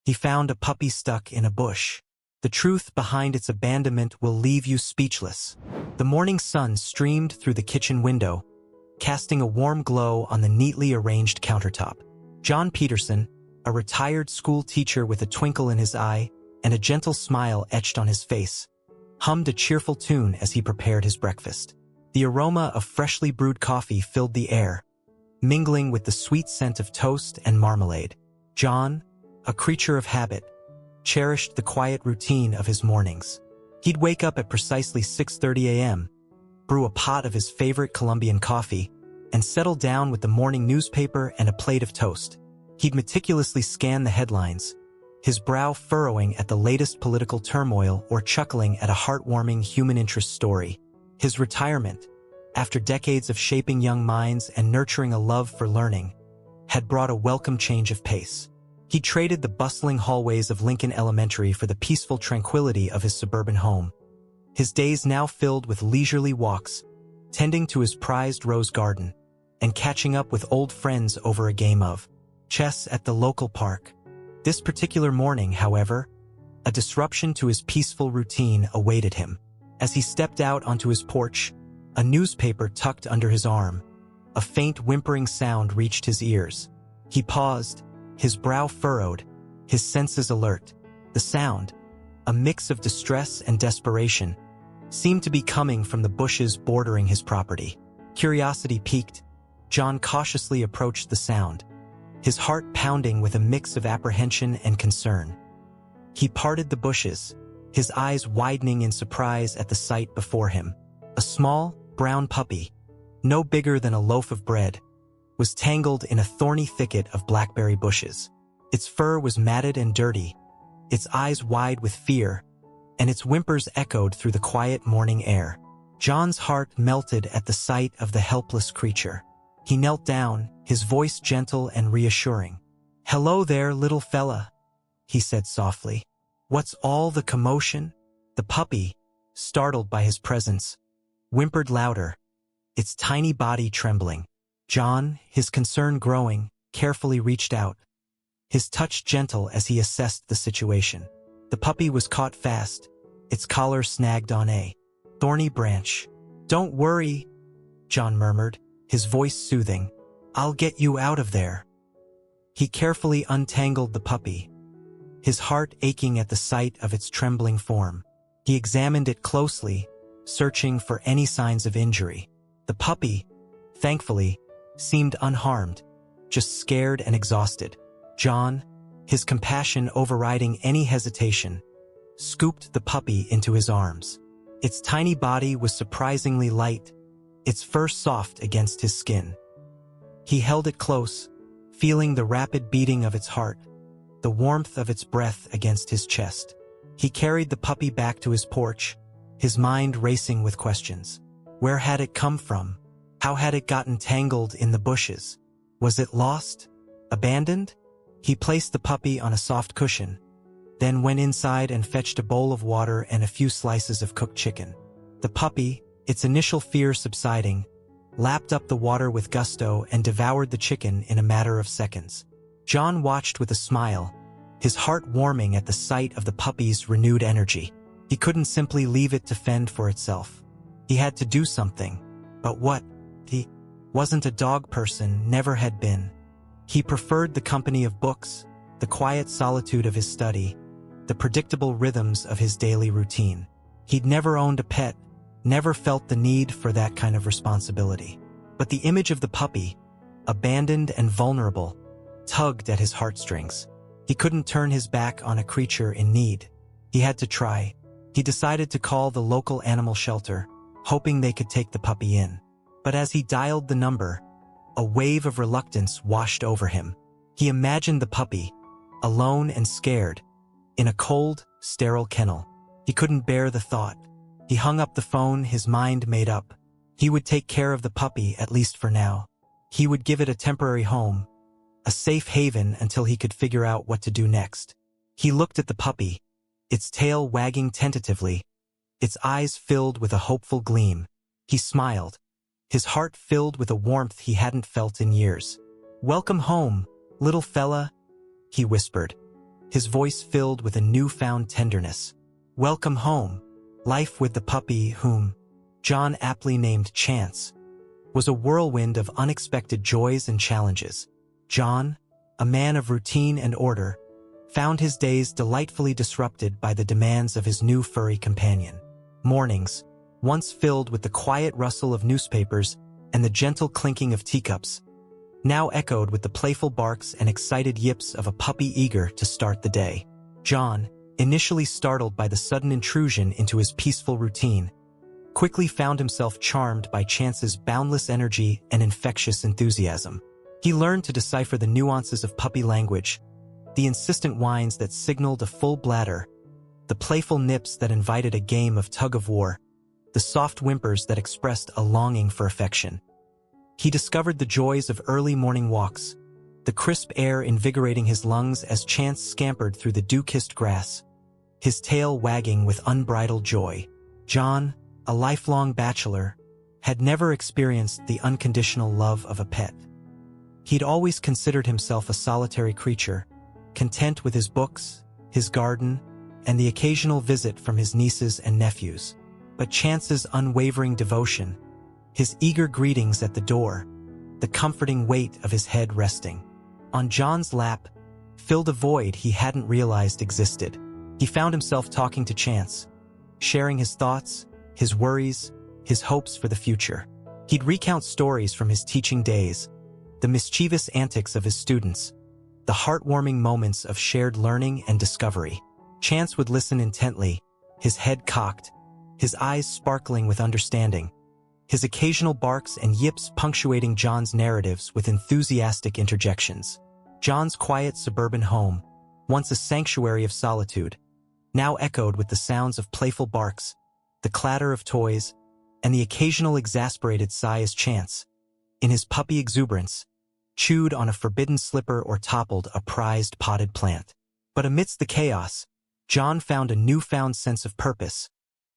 He found a puppy stuck in a bush. The truth behind its abandonment will leave you speechless. The morning sun streamed through the kitchen window, casting a warm glow on the neatly arranged countertop. John Peterson, a retired school teacher with a twinkle in his eye and a gentle smile etched on his face, hummed a cheerful tune as he prepared his breakfast. The aroma of freshly brewed coffee filled the air, mingling with the sweet scent of toast and marmalade. John, a creature of habit, cherished the quiet routine of his mornings. He'd wake up at precisely 6:30 a.m., brew a pot of his favorite Colombian coffee, and settle down with the morning newspaper and a plate of toast. He'd meticulously scan the headlines, his brow furrowing at the latest political turmoil or chuckling at a heartwarming human interest story. His retirement, after decades of shaping young minds and nurturing a love for learning, had brought a welcome change of pace. He traded the bustling hallways of Lincoln Elementary for the peaceful tranquility of his suburban home. His days now filled with leisurely walks, tending to his prized rose garden, and catching up with old friends over a game of chess at the local park. This particular morning, however, a disruption to his peaceful routine awaited him. As he stepped out onto his porch, a newspaper tucked under his arm, a faint whimpering sound reached his ears. He paused, his brow furrowed, his senses alert. The sound, a mix of distress and desperation, seemed to be coming from the bushes bordering his property. Curiosity piqued, John cautiously approached the sound, his heart pounding with a mix of apprehension and concern. He parted the bushes, his eyes widening in surprise at the sight before him. A small, brown puppy, no bigger than a loaf of bread, was tangled in a thorny thicket of blackberry bushes. Its fur was matted and dirty, its eyes wide with fear, and its whimpers echoed through the quiet morning air. John's heart melted at the sight of the helpless creature. He knelt down, his voice gentle and reassuring. "Hello there, little fella," he said softly. "What's all the commotion?" The puppy, startled by his presence, whimpered louder, its tiny body trembling. John, his concern growing, carefully reached out, his touch gentle as he assessed the situation. The puppy was caught fast, its collar snagged on a thorny branch. "Don't worry," John murmured, his voice soothing. "I'll get you out of there." He carefully untangled the puppy, his heart aching at the sight of its trembling form. He examined it closely, searching for any signs of injury. The puppy, thankfully, seemed unharmed, just scared and exhausted. John, his compassion overriding any hesitation, scooped the puppy into his arms. Its tiny body was surprisingly light, its fur soft against his skin. He held it close, feeling the rapid beating of its heart, the warmth of its breath against his chest. He carried the puppy back to his porch, his mind racing with questions. Where had it come from? How had it gotten tangled in the bushes? Was it lost? Abandoned? He placed the puppy on a soft cushion, then went inside and fetched a bowl of water and a few slices of cooked chicken. The puppy, its initial fear subsiding, lapped up the water with gusto and devoured the chicken in a matter of seconds. John watched with a smile, his heart warming at the sight of the puppy's renewed energy. He couldn't simply leave it to fend for itself. He had to do something. But what? He wasn't a dog person, never had been. He preferred the company of books, the quiet solitude of his study, the predictable rhythms of his daily routine. He'd never owned a pet, never felt the need for that kind of responsibility. But the image of the puppy, abandoned and vulnerable, tugged at his heartstrings. He couldn't turn his back on a creature in need. He had to try. He decided to call the local animal shelter, hoping they could take the puppy in. But as he dialed the number, a wave of reluctance washed over him. He imagined the puppy, alone and scared, in a cold, sterile kennel. He couldn't bear the thought. He hung up the phone, his mind made up. He would take care of the puppy, at least for now. He would give it a temporary home, a safe haven until he could figure out what to do next. He looked at the puppy, its tail wagging tentatively, its eyes filled with a hopeful gleam. He smiled, his heart filled with a warmth he hadn't felt in years. "Welcome home, little fella," he whispered, his voice filled with a newfound tenderness. "Welcome home." Life with the puppy, whom John aptly named Chance, was a whirlwind of unexpected joys and challenges. John, a man of routine and order, found his days delightfully disrupted by the demands of his new furry companion. Mornings, once filled with the quiet rustle of newspapers and the gentle clinking of teacups, now echoed with the playful barks and excited yips of a puppy eager to start the day. John, initially startled by the sudden intrusion into his peaceful routine, quickly found himself charmed by Chance's boundless energy and infectious enthusiasm. He learned to decipher the nuances of puppy language, the insistent whines that signaled a full bladder, the playful nips that invited a game of tug-of-war, the soft whimpers that expressed a longing for affection. He discovered the joys of early morning walks, the crisp air invigorating his lungs as Chance scampered through the dew-kissed grass, his tail wagging with unbridled joy. John, a lifelong bachelor, had never experienced the unconditional love of a pet. He'd always considered himself a solitary creature, content with his books, his garden, and the occasional visit from his nieces and nephews. But Chance's unwavering devotion, his eager greetings at the door, the comforting weight of his head resting on John's lap, filled a void he hadn't realized existed. He found himself talking to Chance, sharing his thoughts, his worries, his hopes for the future. He'd recount stories from his teaching days, the mischievous antics of his students, the heartwarming moments of shared learning and discovery. Chance would listen intently, his head cocked, his eyes sparkling with understanding, his occasional barks and yips punctuating John's narratives with enthusiastic interjections. John's quiet suburban home, once a sanctuary of solitude, now echoed with the sounds of playful barks, the clatter of toys, and the occasional exasperated sigh as Chance, in his puppy exuberance, chewed on a forbidden slipper or toppled a prized potted plant. But amidst the chaos, John found a newfound sense of purpose,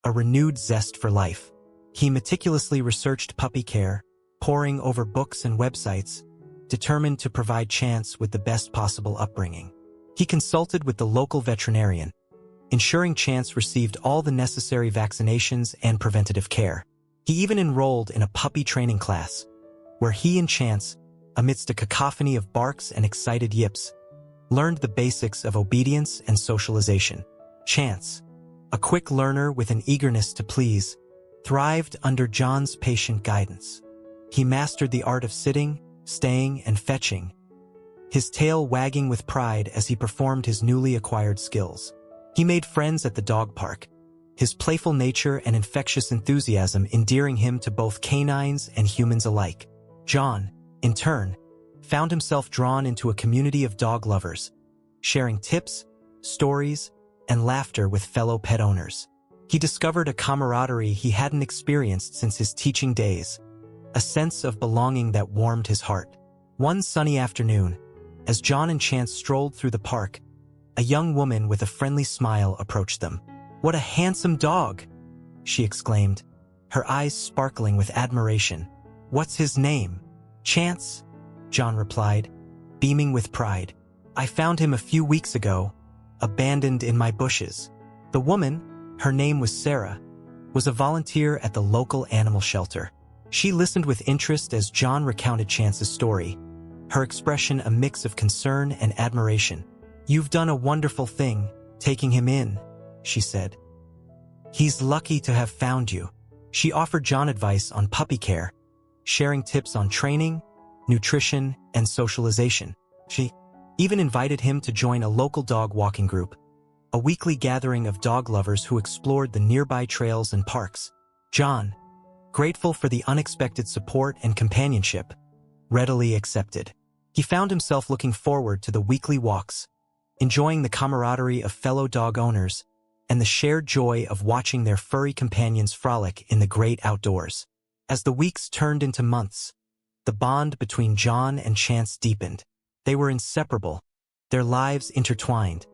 a renewed zest for life. He meticulously researched puppy care, poring over books and websites, determined to provide Chance with the best possible upbringing. He consulted with the local veterinarian, ensuring Chance received all the necessary vaccinations and preventative care. He even enrolled in a puppy training class, where he and Chance, amidst a cacophony of barks and excited yips, learned the basics of obedience and socialization. Chance, a quick learner with an eagerness to please, thrived under John's patient guidance. He mastered the art of sitting, staying, and fetching, his tail wagging with pride as he performed his newly acquired skills. He made friends at the dog park, his playful nature and infectious enthusiasm endearing him to both canines and humans alike. John, in turn, found himself drawn into a community of dog lovers, sharing tips, stories, and laughter with fellow pet owners. He discovered a camaraderie he hadn't experienced since his teaching days, a sense of belonging that warmed his heart. One sunny afternoon, as John and Chance strolled through the park, a young woman with a friendly smile approached them. "What a handsome dog!" she exclaimed, her eyes sparkling with admiration. "What's his name?" "Chance," John replied, beaming with pride. "I found him a few weeks ago, abandoned in my bushes." The woman, her name was Sarah, was a volunteer at the local animal shelter. She listened with interest as John recounted Chance's story, her expression a mix of concern and admiration. "You've done a wonderful thing, taking him in," she said. "He's lucky to have found you." She offered John advice on puppy care, sharing tips on training, nutrition, and socialization. She even invited him to join a local dog walking group, a weekly gathering of dog lovers who explored the nearby trails and parks. John, grateful for the unexpected support and companionship, readily accepted. He found himself looking forward to the weekly walks, enjoying the camaraderie of fellow dog owners and the shared joy of watching their furry companions frolic in the great outdoors. As the weeks turned into months, the bond between John and Chance deepened. They were inseparable, their lives intertwined,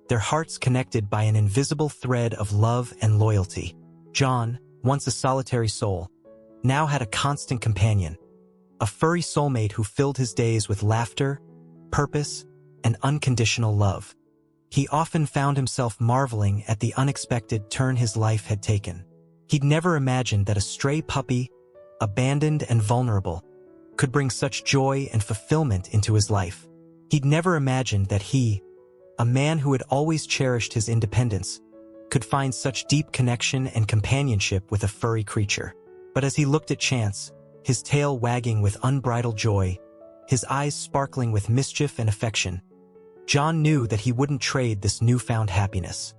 their hearts connected by an invisible thread of love and loyalty. John, once a solitary soul, now had a constant companion, a furry soulmate who filled his days with laughter, purpose, and unconditional love. he often found himself marveling at the unexpected turn his life had taken. He'd never imagined that a stray puppy, abandoned and vulnerable, could bring such joy and fulfillment into his life. He'd never imagined that he, a man who had always cherished his independence, could find such deep connection and companionship with a furry creature. But as he looked at Chance, his tail wagging with unbridled joy, his eyes sparkling with mischief and affection, John knew that he wouldn't trade this newfound happiness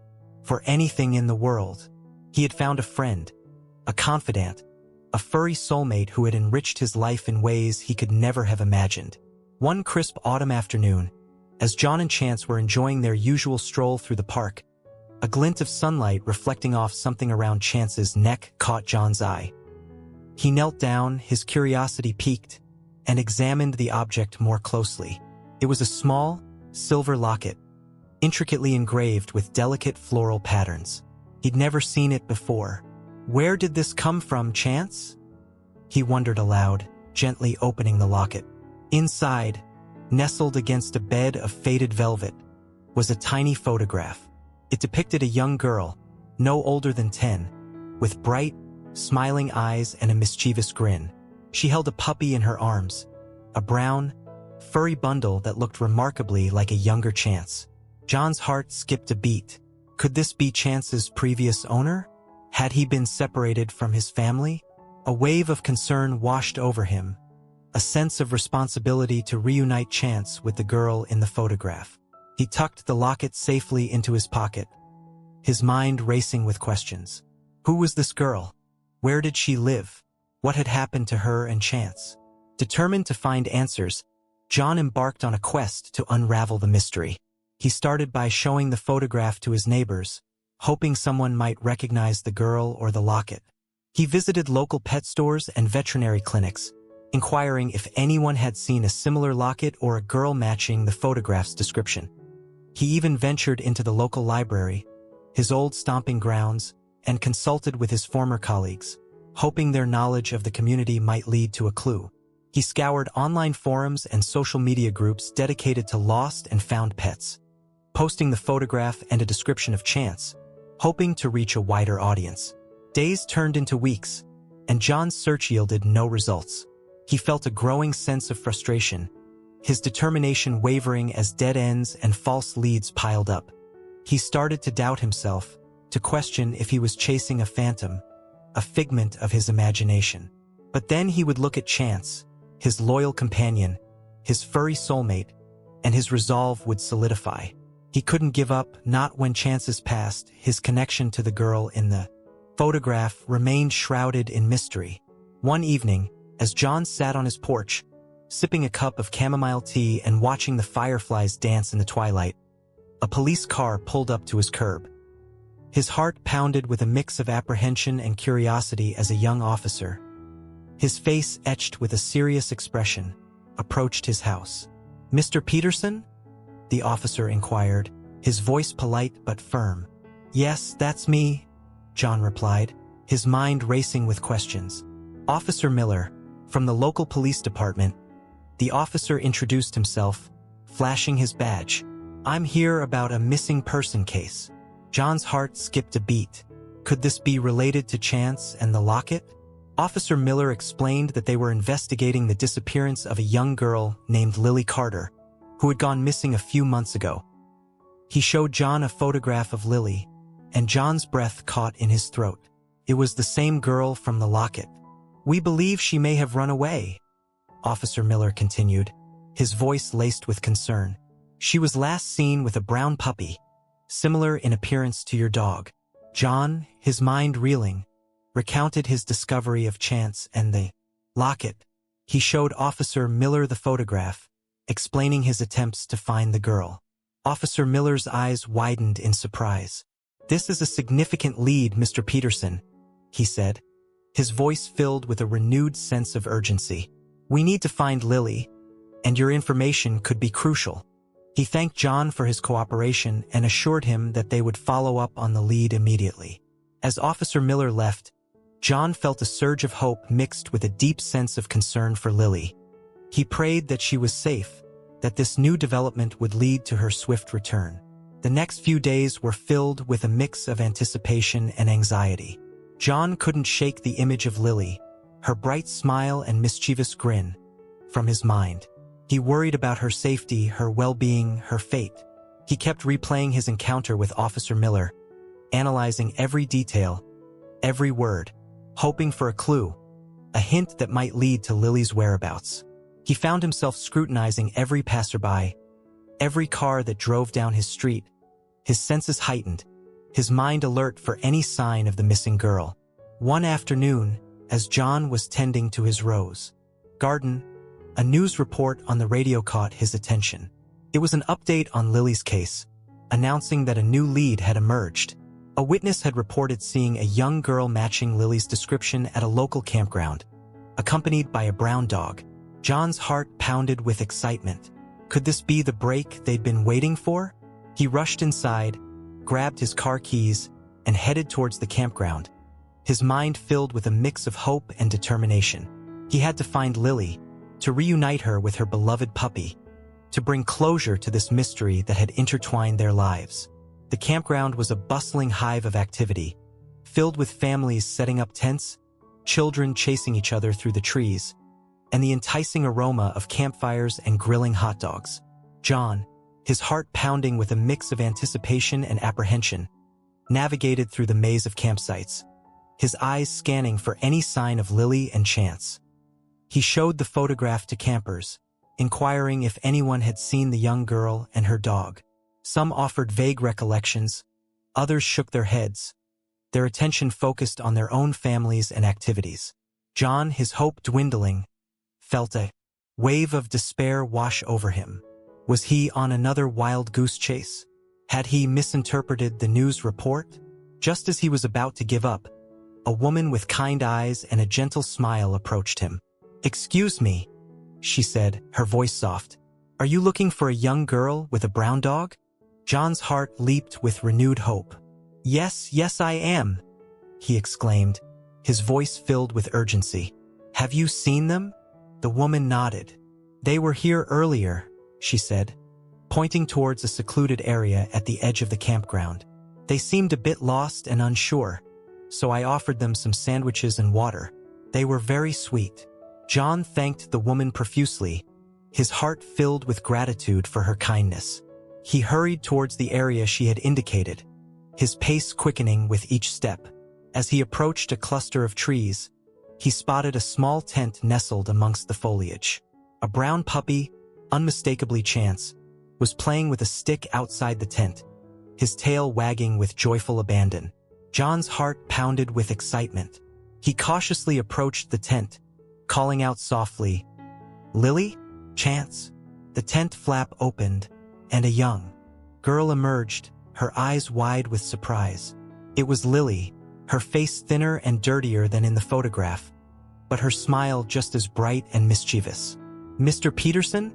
for anything in the world. He had found a friend, a confidant, a furry soulmate who had enriched his life in ways he could never have imagined. One crisp autumn afternoon, as John and Chance were enjoying their usual stroll through the park, a glint of sunlight reflecting off something around Chance's neck caught John's eye. He knelt down, his curiosity piqued, and examined the object more closely. It was a small, silver locket, intricately engraved with delicate floral patterns. He'd never seen it before. "Where did this come from, Chance?" he wondered aloud, gently opening the locket. Inside, nestled against a bed of faded velvet, was a tiny photograph. It depicted a young girl, no older than 10, with bright, smiling eyes and a mischievous grin. She held a puppy in her arms, a brown, furry bundle that looked remarkably like a younger Chance. John's heart skipped a beat. Could this be Chance's previous owner? Had he been separated from his family? A wave of concern washed over him, a sense of responsibility to reunite Chance with the girl in the photograph. He tucked the locket safely into his pocket, his mind racing with questions. Who was this girl? Where did she live? What had happened to her and Chance? Determined to find answers, John embarked on a quest to unravel the mystery. He started by showing the photograph to his neighbors, hoping someone might recognize the girl or the locket. He visited local pet stores and veterinary clinics, inquiring if anyone had seen a similar locket or a girl matching the photograph's description. He even ventured into the local library, his old stomping grounds, and consulted with his former colleagues, hoping their knowledge of the community might lead to a clue. He scoured online forums and social media groups dedicated to lost and found pets, posting the photograph and a description of Chance, hoping to reach a wider audience. Days turned into weeks, and John's search yielded no results. He felt a growing sense of frustration, his determination wavering as dead ends and false leads piled up. He started to doubt himself, to question if he was chasing a phantom, a figment of his imagination. But then he would look at Chance, his loyal companion, his furry soulmate, and his resolve would solidify. He couldn't give up, not when Chance's past, his connection to the girl in the photograph remained shrouded in mystery. One evening, as John sat on his porch, sipping a cup of chamomile tea and watching the fireflies dance in the twilight, a police car pulled up to his curb. His heart pounded with a mix of apprehension and curiosity as a young officer, his face etched with a serious expression, approached his house. "Mr. Peterson?" the officer inquired, his voice polite but firm. "Yes, that's me," John replied, his mind racing with questions. "Officer Miller, from the local police department." The officer introduced himself, flashing his badge. "I'm here about a missing person case." John's heart skipped a beat. Could this be related to Chance and the locket? Officer Miller explained that they were investigating the disappearance of a young girl named Lily Carter, who had gone missing a few months ago. He showed John a photograph of Lily, and John's breath caught in his throat. It was the same girl from the locket. "We believe she may have run away," Officer Miller continued, his voice laced with concern. "She was last seen with a brown puppy, similar in appearance to your dog." John, his mind reeling, recounted his discovery of Chance and the locket. He showed Officer Miller the photograph, explaining his attempts to find the girl. Officer Miller's eyes widened in surprise. "This is a significant lead, Mr. Peterson," he said, his voice filled with a renewed sense of urgency. "We need to find Lily, and your information could be crucial." He thanked John for his cooperation and assured him that they would follow up on the lead immediately. As Officer Miller left, John felt a surge of hope mixed with a deep sense of concern for Lily. He prayed that she was safe, that this new development would lead to her swift return. The next few days were filled with a mix of anticipation and anxiety. John couldn't shake the image of Lily, her bright smile and mischievous grin, from his mind. He worried about her safety, her well-being, her fate. He kept replaying his encounter with Officer Miller, analyzing every detail, every word, hoping for a clue, a hint that might lead to Lily's whereabouts. He found himself scrutinizing every passerby, every car that drove down his street, his senses heightened, his mind alert for any sign of the missing girl. One afternoon, as John was tending to his rose garden, a news report on the radio caught his attention. It was an update on Lily's case, announcing that a new lead had emerged. A witness had reported seeing a young girl matching Lily's description at a local campground, accompanied by a brown dog. John's heart pounded with excitement. Could this be the break they'd been waiting for? He rushed inside, grabbed his car keys, and headed towards the campground, his mind filled with a mix of hope and determination. He had to find Lily, to reunite her with her beloved puppy, to bring closure to this mystery that had intertwined their lives. The campground was a bustling hive of activity, filled with families setting up tents, children chasing each other through the trees, and the enticing aroma of campfires and grilling hot dogs. John, his heart pounding with a mix of anticipation and apprehension, navigated through the maze of campsites, his eyes scanning for any sign of Lily and Chance. He showed the photograph to campers, inquiring if anyone had seen the young girl and her dog. Some offered vague recollections, others shook their heads, their attention focused on their own families and activities. John, his hope dwindling, felt a wave of despair wash over him. Was he on another wild goose chase? Had he misinterpreted the news report? Just as he was about to give up, a woman with kind eyes and a gentle smile approached him. "Excuse me," she said, her voice soft. "Are you looking for a young girl with a brown dog?" John's heart leaped with renewed hope. Yes, I am," he exclaimed, his voice filled with urgency. "Have you seen them?" The woman nodded. "They were here earlier," she said, pointing towards a secluded area at the edge of the campground. "They seemed a bit lost and unsure, so I offered them some sandwiches and water. They were very sweet." John thanked the woman profusely, his heart filled with gratitude for her kindness. He hurried towards the area she had indicated, his pace quickening with each step. As he approached a cluster of trees, he spotted a small tent nestled amongst the foliage. A brown puppy, unmistakably Chance, was playing with a stick outside the tent, his tail wagging with joyful abandon. John's heart pounded with excitement. He cautiously approached the tent, calling out softly, "Lily? Chance?" The tent flap opened, and a young girl emerged, her eyes wide with surprise. It was Lily, her face thinner and dirtier than in the photograph, but her smile just as bright and mischievous. "Mr. Peterson?"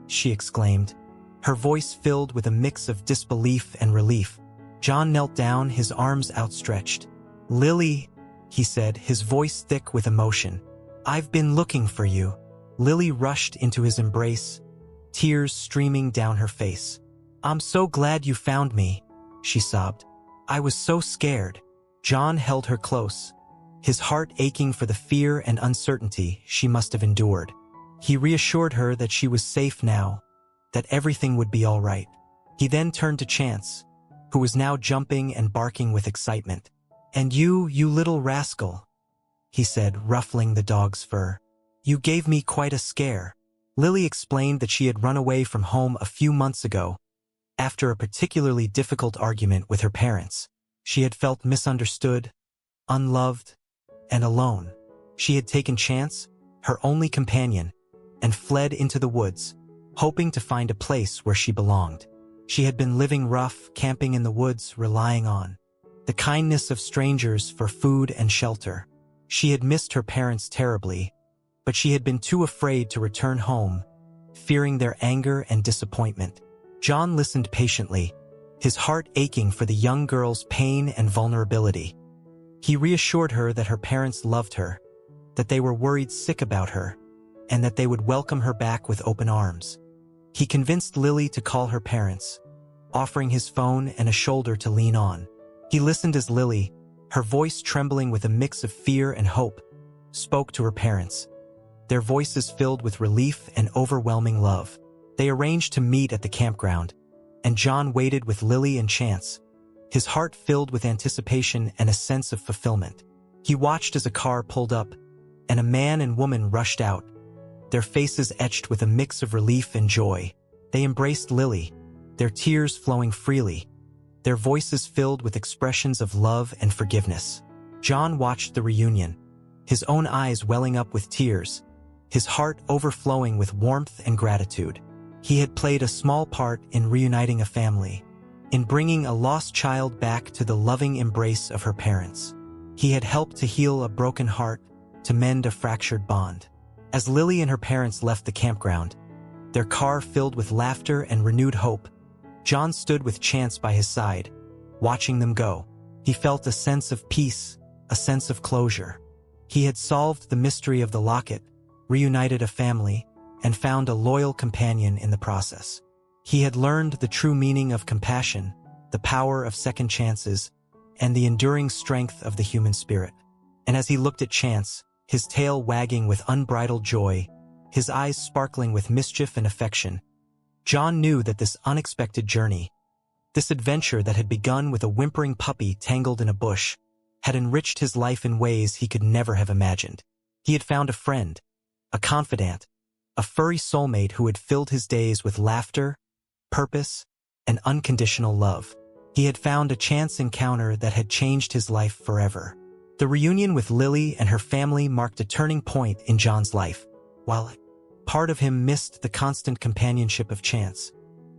she exclaimed, her voice filled with a mix of disbelief and relief. John knelt down, his arms outstretched. "Lily," he said, his voice thick with emotion. "I've been looking for you." Lily rushed into his embrace, tears streaming down her face. "I'm so glad you found me," she sobbed. "I was so scared." John held her close, his heart aching for the fear and uncertainty she must have endured. He reassured her that she was safe now, that everything would be all right. He then turned to Chance, who was now jumping and barking with excitement. "And you little rascal," he said, ruffling the dog's fur. "You gave me quite a scare." Lily explained that she had run away from home a few months ago, after a particularly difficult argument with her parents. She had felt misunderstood, unloved, and alone. She had taken Chance, her only companion, and fled into the woods, hoping to find a place where she belonged. She had been living rough, camping in the woods, relying on the kindness of strangers for food and shelter. She had missed her parents terribly, but she had been too afraid to return home, fearing their anger and disappointment. John listened patiently, his heart aching for the young girl's pain and vulnerability. He reassured her that her parents loved her, that they were worried sick about her, and that they would welcome her back with open arms. He convinced Lily to call her parents, offering his phone and a shoulder to lean on. He listened as Lily, her voice trembling with a mix of fear and hope, spoke to her parents, their voices filled with relief and overwhelming love. They arranged to meet at the campground, and John waited with Lily and Chance, his heart filled with anticipation and a sense of fulfillment. He watched as a car pulled up, and a man and woman rushed out, their faces etched with a mix of relief and joy. They embraced Lily, their tears flowing freely, their voices filled with expressions of love and forgiveness. John watched the reunion, his own eyes welling up with tears, his heart overflowing with warmth and gratitude. He had played a small part in reuniting a family, in bringing a lost child back to the loving embrace of her parents. He had helped to heal a broken heart, to mend a fractured bond. As Lily and her parents left the campground, their car filled with laughter and renewed hope, John stood with Chance by his side, watching them go. He felt a sense of peace, a sense of closure. He had solved the mystery of the locket, reunited a family, and found a loyal companion in the process. He had learned the true meaning of compassion, the power of second chances, and the enduring strength of the human spirit. And as he looked at Chance, his tail wagging with unbridled joy, his eyes sparkling with mischief and affection, John knew that this unexpected journey, this adventure that had begun with a whimpering puppy tangled in a bush, had enriched his life in ways he could never have imagined. He had found a friend, a confidant, a furry soulmate who had filled his days with laughter, purpose, and unconditional love. He had found a chance encounter that had changed his life forever. The reunion with Lily and her family marked a turning point in John's life, while part of him missed the constant companionship of Chance.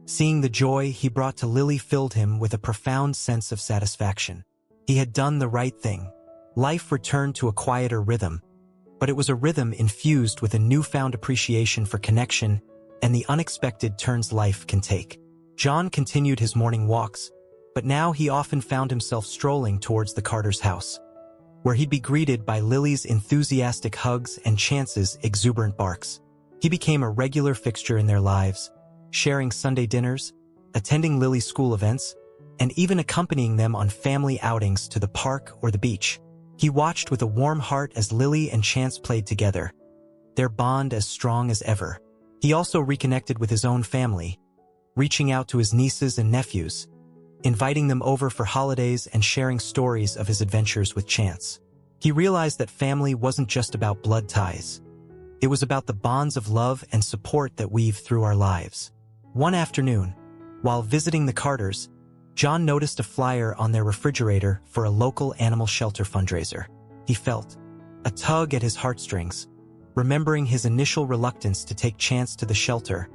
Seeing the joy he brought to Lily filled him with a profound sense of satisfaction. He had done the right thing. Life returned to a quieter rhythm, but it was a rhythm infused with a newfound appreciation for connection and the unexpected turns life can take. John continued his morning walks, but now he often found himself strolling towards the Carter's house, where he'd be greeted by Lily's enthusiastic hugs and Chance's exuberant barks. He became a regular fixture in their lives, sharing Sunday dinners, attending Lily's school events, and even accompanying them on family outings to the park or the beach. He watched with a warm heart as Lily and Chance played together, their bond as strong as ever. He also reconnected with his own family, reaching out to his nieces and nephews, inviting them over for holidays and sharing stories of his adventures with Chance. He realized that family wasn't just about blood ties. It was about the bonds of love and support that weave through our lives. One afternoon, while visiting the Carters, John noticed a flyer on their refrigerator for a local animal shelter fundraiser. He felt a tug at his heartstrings, remembering his initial reluctance to take Chance to the shelter,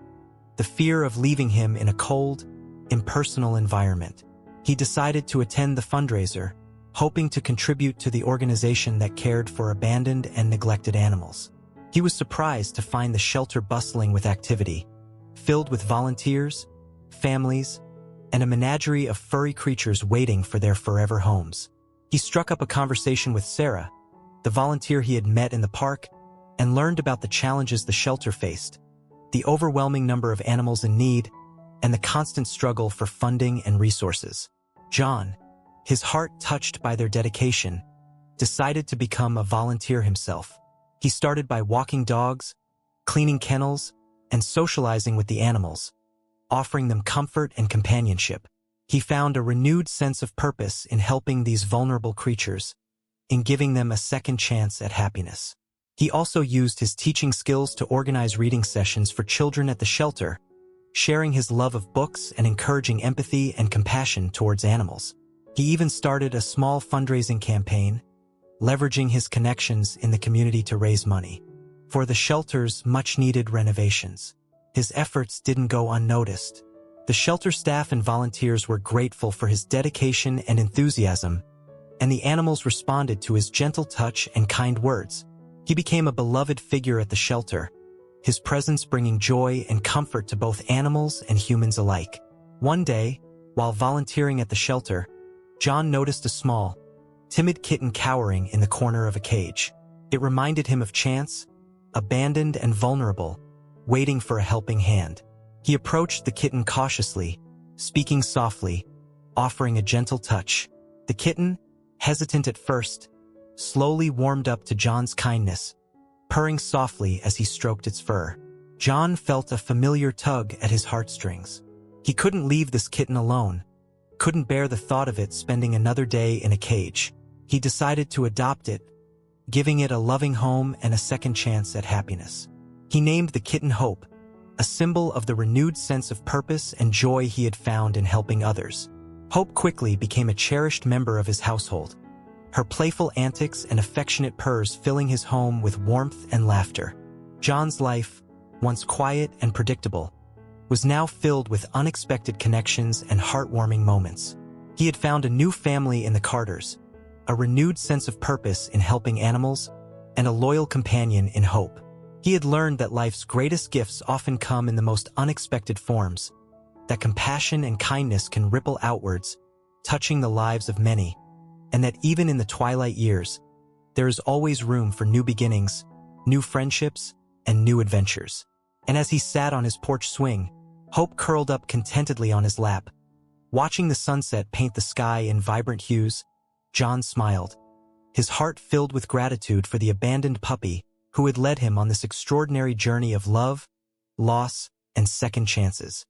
the fear of leaving him in a cold, impersonal environment. He decided to attend the fundraiser, hoping to contribute to the organization that cared for abandoned and neglected animals. He was surprised to find the shelter bustling with activity, filled with volunteers, families, and a menagerie of furry creatures waiting for their forever homes. He struck up a conversation with Sarah, the volunteer he had met in the park, and learned about the challenges the shelter faced, the overwhelming number of animals in need, and the constant struggle for funding and resources. John, his heart touched by their dedication, decided to become a volunteer himself. He started by walking dogs, cleaning kennels, and socializing with the animals, offering them comfort and companionship. He found a renewed sense of purpose in helping these vulnerable creatures, in giving them a second chance at happiness. He also used his teaching skills to organize reading sessions for children at the shelter, sharing his love of books and encouraging empathy and compassion towards animals. He even started a small fundraising campaign, leveraging his connections in the community to raise money for the shelter's much-needed renovations. His efforts didn't go unnoticed. The shelter staff and volunteers were grateful for his dedication and enthusiasm, and the animals responded to his gentle touch and kind words. He became a beloved figure at the shelter, his presence bringing joy and comfort to both animals and humans alike. One day, while volunteering at the shelter, John noticed a small, timid kitten cowering in the corner of a cage. It reminded him of Chance, abandoned and vulnerable, waiting for a helping hand. He approached the kitten cautiously, speaking softly, offering a gentle touch. The kitten, hesitant at first, slowly warmed up to John's kindness, purring softly as he stroked its fur. John felt a familiar tug at his heartstrings. He couldn't leave this kitten alone, couldn't bear the thought of it spending another day in a cage. He decided to adopt it, giving it a loving home and a second chance at happiness. He named the kitten Hope, a symbol of the renewed sense of purpose and joy he had found in helping others. Hope quickly became a cherished member of his household, her playful antics and affectionate purrs filling his home with warmth and laughter. John's life, once quiet and predictable, was now filled with unexpected connections and heartwarming moments. He had found a new family in the Carters, a renewed sense of purpose in helping animals, and a loyal companion in Hope. He had learned that life's greatest gifts often come in the most unexpected forms, that compassion and kindness can ripple outwards, touching the lives of many, and that even in the twilight years, there is always room for new beginnings, new friendships, and new adventures. And as he sat on his porch swing, Hope curled up contentedly on his lap. Watching the sunset paint the sky in vibrant hues, John smiled, his heart filled with gratitude for the abandoned puppy who had led him on this extraordinary journey of love, loss, and second chances.